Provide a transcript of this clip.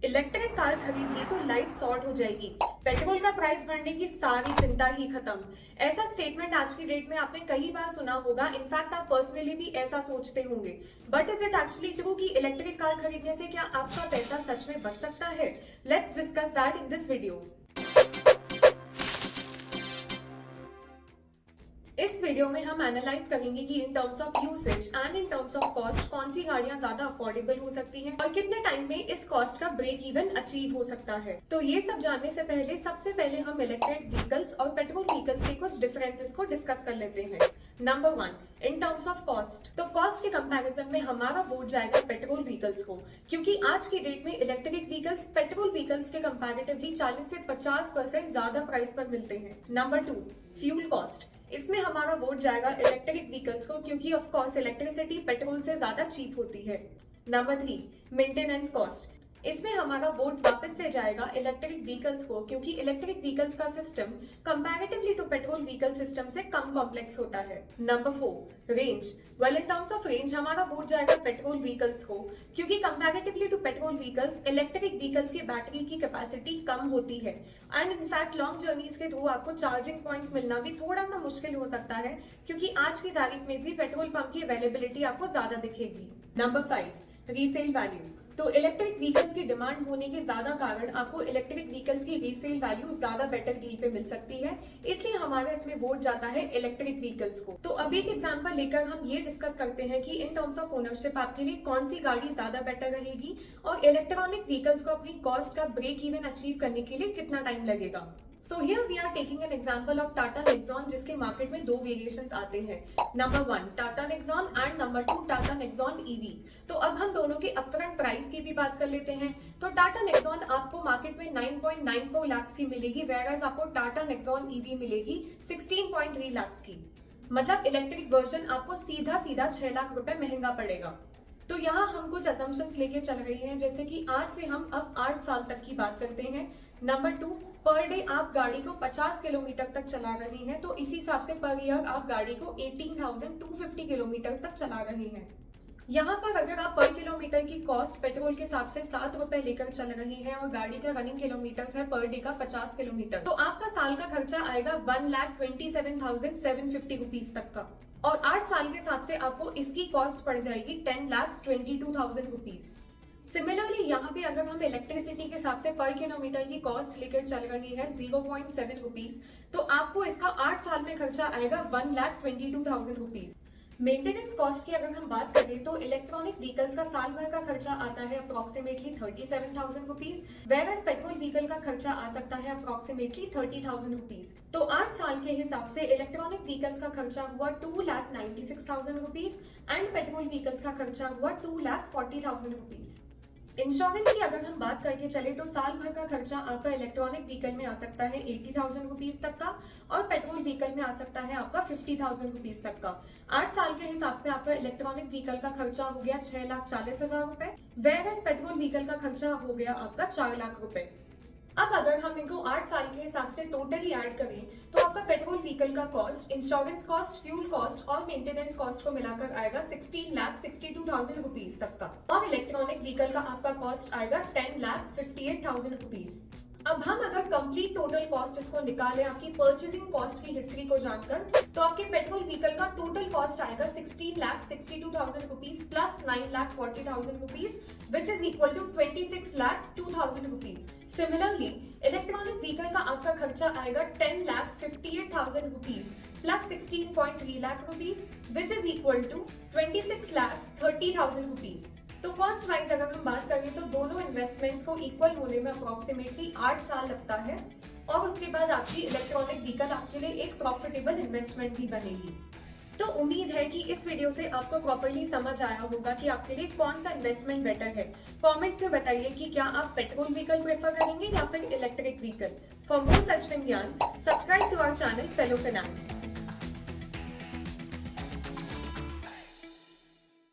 Electric car खरीद ली तो life sort हो जाएगी, पेट्रोल का प्राइस बढ़ने की सारी चिंता ही खत्म। ऐसा स्टेटमेंट आज की डेट में आपने कई बार सुना होगा। इनफैक्ट आप पर्सनली भी ऐसा सोचते होंगे। But is it actually true कि इलेक्ट्रिक कार खरीदने से क्या आपका पैसा सच में बच सकता है? Let's discuss that in this video. इस वीडियो में हम एनालाइज करेंगे कि इन terms of usage and in terms of cost कौन सी गाड़ियां ज्यादा अफोर्डेबल हो सकती हैं और कितने टाइम में इस कॉस्ट का ब्रेक इवन अचीव हो सकता है। तो ये सब जानने से पहले सबसे पहले हम इलेक्ट्रिक व्हीकल्स और पेट्रोल व्हीकल्स के कुछ डिफरेंसेस को डिस्कस कर लेते हैं। Number 1, in terms of cost. तो कॉस्ट के कंपैरिजन में हमारा वोट जाएगा पेट्रोल व्हीकल्स को, क्योंकि आज की डेट में इलेक्ट्रिक व्हीकल्स पेट्रोल व्हीकल्स के कंपैरेटिवली 40 से 50% ज्यादा प्राइस पर मिलते हैं। Number 2, fuel cost. इसमें हमारा वोट जाएगा इलेक्ट्रिक व्हीकल्स को, क्योंकि ऑफ कोर्स इलेक्ट्रिसिटी पेट्रोल से ज्यादा चीप होती है। Number 3, maintenance cost. इसमें हमारा वोट वापस से जाएगा इलेक्ट्रिक व्हीकल्स को, क्योंकि इलेक्ट्रिक व्हीकल्स का system comparatively to petrol vehicle system से कम कॉम्प्लेक्स होता है। Number 4, range. Well, in terms of range हमारा वोट जाएगा पेट्रोल व्हीकल्स को, क्योंकि comparatively to petrol vehicles electric vehicles की बैटरी की कैपेसिटी कम होती है एंड इनफैक्ट लॉन्ग जर्नीज के थ्रू आपको चार्जिंग पॉइंट्स मिलना भी थोड़ा सा मुश्किल हो सकता है, क्योंकि आज की तारीख में भी पेट्रोल पंप की अवेलेबिलिटी आपको ज्यादा दिखेगी। Number 5, resale value. तो इलेक्ट्रिक व्हीकल्स की डिमांड होने के ज्यादा कारण आपको इलेक्ट्रिक व्हीकल्स की रीसेल वैल्यू ज्यादा बेटर डील पे मिल सकती है, इसलिए हमारा इसमें वोट जाता है इलेक्ट्रिक व्हीकल्स को। तो अब एक एग्जांपल लेकर हम ये डिस्कस करते हैं कि इन टर्म्स ऑफ ओनरशिप आपके लिए कौन सी गाड़ी ज्यादा बेटर रहेगी और इलेक्ट्रॉनिक व्हीकल्स को अपनी कॉस्ट का ब्रेक इवन अचीव करने के लिए कितना टाइम लगेगा। So here we are taking an example of Tata Nexon, जिसके मार्केट में दो वेरिएशंस आते हैं। Number 1 Tata Nexon and number 2 Tata Nexon EV. तो अब हम दोनों के अपफ्रंट प्राइस की भी बात कर लेते हैं। तो टाटा नेक्सॉन आपको मार्केट में 9.94 लाख की मिलेगी, वेयरएज आपको टाटा नेक्सॉन ईवी मिलेगी 16.3 लाख की। मतलब इलेक्ट्रिक वर्जन आपको सीधा सीधा 6 लाख रुपए महंगा पड़ेगा। तो यहाँ हम कुछ असम्पशंस लेके चल रहे हैं, जैसे कि आज से हम अब 8 साल तक की बात करते हैं। नंबर 2, पर डे आप गाड़ी को 50 किलोमीटर तक चला रहे हैं, तो इसी हिसाब से पर ईयर आप गाड़ी को 18,250 किलोमीटर तक चला रहे हैं। यहाँ पर अगर आप पर किलोमीटर की कॉस्ट पेट्रोल के हिसाब से 7 रुपए लेकर चल रहे हैं और गाड़ी का रनिंग किलोमीटर है पर डे का 50 किलोमीटर, तो आपका साल का खर्चा आएगा 1,27,750 रुपीज तक का। और 8 साल के हिसाब से आपको इसकी कॉस्ट पड़ जाएगी 10,22,000 रुपीज। सिमिलरली यहाँ पे अगर हम इलेक्ट्रिसिटी के हिसाब से पर किलोमीटर की कॉस्ट लेकर चल रही है 0.7 रुपीज, तो आपको इसका 8 साल में खर्चा आएगा 1,22,000 रुपीज। मेंटेनेंस कॉस्ट की अगर हम बात करें तो इलेक्ट्रॉनिक व्हीकल्स का साल भर का खर्चा आता है approximately 37,000 rupees, whereas petrol vehicle का खर्चा आ सकता है अप्रोक्सीमेटली 30,000 रुपीज। तो 8 साल के हिसाब से इलेक्ट्रॉनिक व्हीकल्स का खर्चा हुआ 2,96,000 रुपीज एंड पेट्रोल व्हीकल्स का खर्चा हुआ 2,40,000 रुपीज। इंश्योरेंस की अगर हम बात करके चले तो साल भर का खर्चा आपका इलेक्ट्रॉनिक व्हीकल में आ सकता है 80,000 रुपीज तक का और पेट्रोल व्हीकल में आ सकता है आपका 50,000 रुपीज तक का। 8 साल के हिसाब से आपका इलेक्ट्रॉनिक व्हीकल का खर्चा हो गया 6,40,000 रुपए, वेयरएज पेट्रोल व्हीकल का खर्चा हो गया आपका 4 लाख रुपए। अब अगर हम इनको 8 साल के हिसाब से टोटली ऐड करें तो आपका पेट्रोल व्हीकल का cost, insurance cost, fuel cost और मेंटेनेंस कॉस्ट को मिलाकर आएगा 16,62,000 रुपीज तक का और इलेक्ट्रॉनिक व्हीकल का आपका कॉस्ट आएगा 10,58,000 रुपीज। अब हम अगर कंप्लीट टोटल कॉस्ट इसको निकालें आपकी परचेसिंग कॉस्ट की हिस्ट्री को जानकर, तो आपके पेट्रोल व्हीकल का टोटल कॉस्ट आएगा 16,62,000 rupees plus 9,40,000 rupees, which is equal to 26,02,000 rupees. Similarly electronic vehicle का आपका खर्चा आएगा 10,58,000 rupees plus 16.3 lakh rupees, which is equal to 26,30,000 rupees. तो कॉस्ट वाइज अगर हम बात करें तो दोनों इन्वेस्टमेंट्स को इक्वल होने में अप्रोक्सीमेटली 8 साल लगता है और उसके बाद आपकी इलेक्ट्रॉनिक व्हीकल आपके लिए एक प्रॉफिटेबल इन्वेस्टमेंट भी बनेगी। तो उम्मीद है कि इस वीडियो से आपको प्रॉपर्ली समझ आया होगा कि आपके लिए कौन सा इन्वेस्टमेंट बेटर है। कमेंट्स में बताइए कि क्या आप पेट्रोल व्हीकल प्रेफर करेंगे या फिर electric vehicle. For more such ज्ञान, subscribe to our channel Fellow finance.